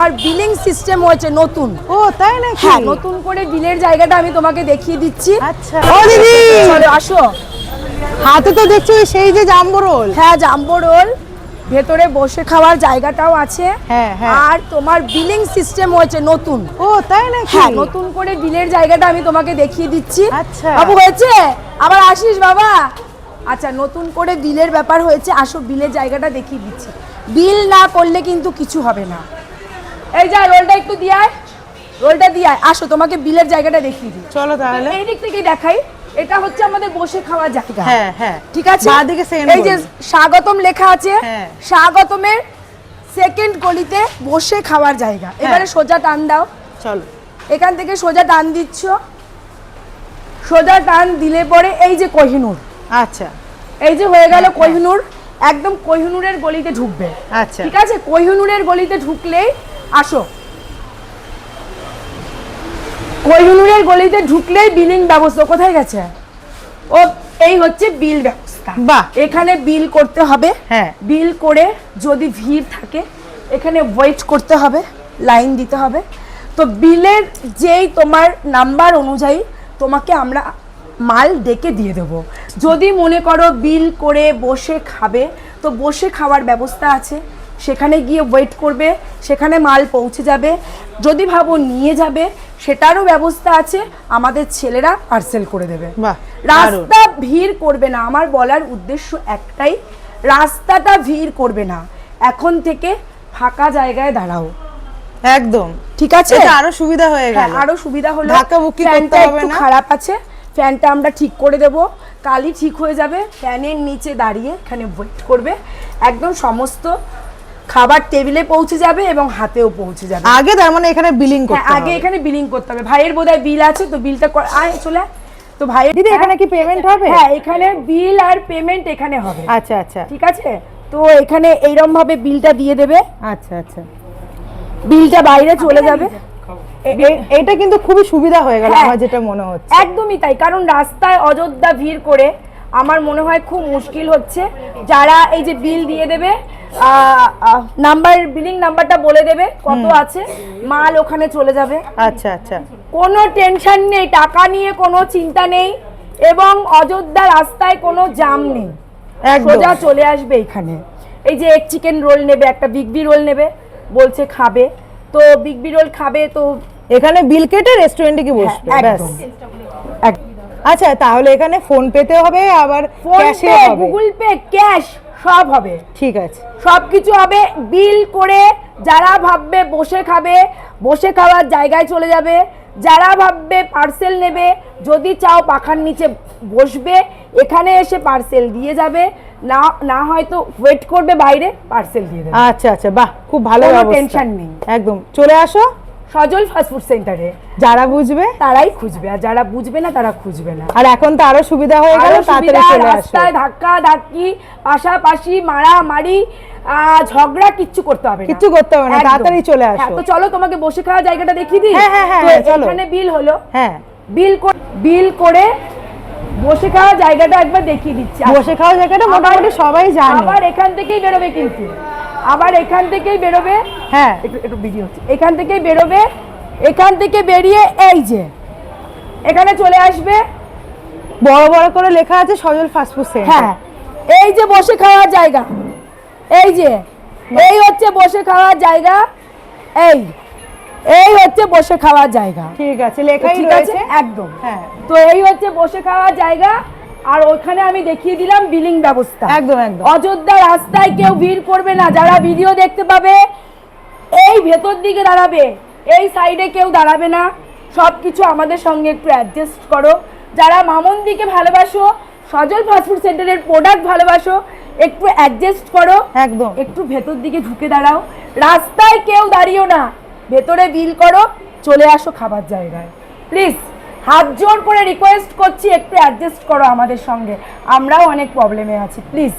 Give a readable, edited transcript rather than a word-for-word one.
আর billing system হয়েছে নতুন। ও তাই নাকি? হ্যাঁ, নতুন করে বিলের জায়গাটা আমি তোমাকে দেখিয়ে দিচ্ছি। আচ্ছা ও দিদি চলো আসো। হাতে তো দেখছি সেই যে জাম্বো রোল। হ্যাঁ, জাম্বো রোল, ভেতরে বসে খাওয়ার জায়গাটাও আছে। হ্যাঁ হ্যাঁ। আর তোমার বিলিং সিস্টেম হয়েছে নতুন। ও তাই নাকি? হ্যাঁ, নতুন করে বিলের জায়গাটা আমি তোমাকে দেখিয়ে দিচ্ছি। আচ্ছা বাবু হয়েছে, আবার আসিস বাবা। আচ্ছা, নতুন করে বিলের ব্যাপার হয়েছে, আসো বিলের জায়গাটা দেখিয়ে দিচ্ছি। বিল না করলে কিন্তু কিছু হবে না। এই যা রোলটা একটু দিয়ে আয়, রোলটা দিয়ে আয়। আসো, তোমাকে বিলের জায়গাটা দেখিয়ে দিই। চলো তাহলে। এই দিক থেকে দেখাই, এটা হচ্ছে আমাদের বসে খাওয়ার জায়গা। হ্যাঁ হ্যাঁ ঠিক আছে। বাঁদিকে সেকেন্ড এই যে স্বাগতম লেখা আছে, হ্যাঁ। স্বাগতমের সেকেন্ড গলিতে বসে খাওয়ার জায়গা। এবারে সোজা টান দাও, চলো এখান থেকে সোজা টান দিচ্ছ। সোজা টান দিলে পরে এই যে কোহিনূর, আচ্ছা এই যে হয়ে গেল কোহিনূর, একদম কোহিনূরের গলিতে ঢুকবে। আচ্ছা ঠিক আছে, কোহিনূরের গলিতে ঢুকলেই আসো, কোহিনূরের গলিতে ঢুকলেই বিলিং ব্যবস্থা। কোথায় গেছে ও? এই হচ্ছে বিল ব্যবস্থা। বাহ। এখানে বিল করতে হবে। হ্যাঁ। বিল করে যদি ভিড় থাকে এখানে ওয়েট করতে হবে, লাইন দিতে হবে। তো বিলের যেই তোমার নাম্বার অনুযায়ী তোমাকে আমরা মাল ডেকে দিয়ে দেবো। যদি মনে করো বিল করে বসে খাবে, তো বসে খাওয়ার ব্যবস্থা আছে, সেখানে গিয়ে ওয়েট করবে, সেখানে মাল পৌঁছে যাবে। যদি ভাবো নিয়ে যাবে, সেটারও ব্যবস্থা আছে, আমাদের ছেলেরা পার্সেল করে দেবে। বাহ, রাস্তা ভিড় করবে না। আমার বলার উদ্দেশ্য একটাই, রাস্তাটা ভিড় করবে না। এখন থেকে ফাঁকা জায়গায় দাঁড়াও। একদম ঠিক আছে, এটা আরো সুবিধা হয়ে গেল। আরো সুবিধা হলো। ধাক্কাবুক্কি করতে ফ্যানটা হবে একটু না। খারাপ আছে, ফ্যানটা আমরা ঠিক করে দেব, কালই ঠিক হয়ে যাবে। ফ্যানের নিচে দাঁড়িয়ে এখানে ওয়েট করবে, একদম সমস্ত খাবার টেবিলে পৌঁছে যাবে এবং হাতেও পৌঁছে যাবে। আগে তার মানে এখানে বিলিং করতে হবে। আগে এখানে বিলিং করতে হবে। ভাইয়ের বোধহয় বিল আছে, তো বিলটা আয় চলে আয়। তো ভাইয়ের দিদি এখানে কি পেমেন্ট হবে? হ্যাঁ, এখানে বিল আর পেমেন্ট এখানে হবে। আচ্ছা আচ্ছা ঠিক আছে, তো এখানে এইরকম ভাবে বিলটা দিয়ে দেবে, আচ্ছা আচ্ছা। বিলটা বাইরে চলে যাবে। এটা কিন্তু খুবই সুবিধা হয়ে গেল হ্যাঁ, আমার যেটা মনে হচ্ছে। একদমই তাই, কারণ রাস্তায় অযোধ্যা ভিড় করে আমার মনে হয় খুব মুশকিল হচ্ছে। যারা এই যে বিল দিয়ে দেবে, নাম্বার, বিলিং নাম্বারটা বলে দেবে কত আছে, মাল ওখানে চলে যাবে। আচ্ছা আচ্ছা। কোনো টেনশন নেই, টাকা নিয়ে কোনো চিন্তা নেই, এবং অযোধ্যা রাস্তায় কোনো জাম নেই, সোজা চলে আসবে এখানে। এই যে এক চিকেন রোল নেবে, একটা বিগ বি রোল নেবে, বলছে খাবে, তো বিগ বি রোল খাবে, তো এখানে বিল কেটে রেস্টুরেন্টে কি বসবে। একদম। আচ্ছা, তাহলে এখানে ফোন পেতে হবে, আবার ক্যাশে হবে, গুগল পে, ক্যাশ সব হবে। ঠিক আছে, সবকিছু হবে। বিল করে যারা ভাববে বসে খাবে, বসে খাওয়ার জায়গায় চলে যাবে। যারা ভাববে পার্সেল নেবে, যদি চাও পাখার নিচে বসবে, এখানে এসে পার্সেল দিয়ে যাবে। না না হয়তো ওয়েট করবে বাইরে, পার্সেল দিয়ে দেবে। আচ্ছা আচ্ছা, বাহ, খুব ভালো ব্যবস্থা। টেনশন নেই, একদম। চলে আসো সজল ফাস্টফুড সেন্টারে। যারা বুঝবে তারাই খুঁজবে, আর যারা বুঝবে না তারা খুঁজবে না। আর এখন তো আরো সুবিধা হয়ে গেল, তাড়াতাড়ি চলে আসো। রাস্তায় ধাক্কা ধাক্কি, পাশাপাশি মারামারি, ঝগড়া কিচ্ছু করতে হবে না, কিচ্ছু করতে হবে না, তাড়াতাড়ি চলে আসো। তো চলো তোমাকে বসে খাওয়ার জায়গাটা দেখিয়ে দিই। হ্যাঁ হ্যাঁ হ্যাঁ, চলো। এখানে বিল হলো। হ্যাঁ, বিল করে বসে খাওয়ার জায়গাটা একবার দেখিয়ে দিচ্ছি। বসে খাওয়ার জায়গাটা মোটামুটি সবাই জানে। আবার এখান থেকেই বেরোবে, কিন্তু আবার এখান থেকেই বেরোবে। হ্যাঁ, একটু ভিডিও হচ্ছে, এখান থেকেই বেরোবে। এখান থেকে বেরিয়ে এই যে এখানে চলে আসবে, বড় বড় করে লেখা আছে সজল ফাস্টফুড সেন্টার। হ্যাঁ, এই যে বসে খাওয়ার জায়গা, এই যে এই হচ্ছে বসে খাওয়ার জায়গা, এই হচ্ছে বসে খাওয়ার জায়গা। ঠিক আছে, লেখাই ঠিক আছে, রয়েছে একদম। হ্যাঁ, তো এই হচ্ছে বসে খাওয়ার জায়গা, আর ওখানে আমি দেখিয়ে দিলাম বিলিং ব্যবস্থা। একদম একদম। অযোধ্যা রাস্তায় কেউ ভিড় করবে না। যারা ভিডিও দেখতে পাবে, এই ভেতর দিকে দাঁড়াবে, এই সাইডে কেউ দাঁড়াবে না। সবকিছু আমাদের সঙ্গে একটু অ্যাডজাস্ট করো। যারা মামুনদিকে ভালোবাসো, সজল ফাস্টফুড সেন্টারের প্রোডাক্ট ভালোবাসো, একটু অ্যাডজাস্ট করো। একদম, একটু ভেতর দিকে ঢুকে দাঁড়াও, রাস্তায় কেউ দাঁড়িও না, ভেতরে বিল করো, চলে আসো খাবার জায়গায়। প্লিজ হাত জোর করে রিকোয়েস্ট করছি, একটু অ্যাডজাস্ট করো আমাদের সঙ্গে, আমরাও অনেক প্রবলেমে আছি, প্লিজ।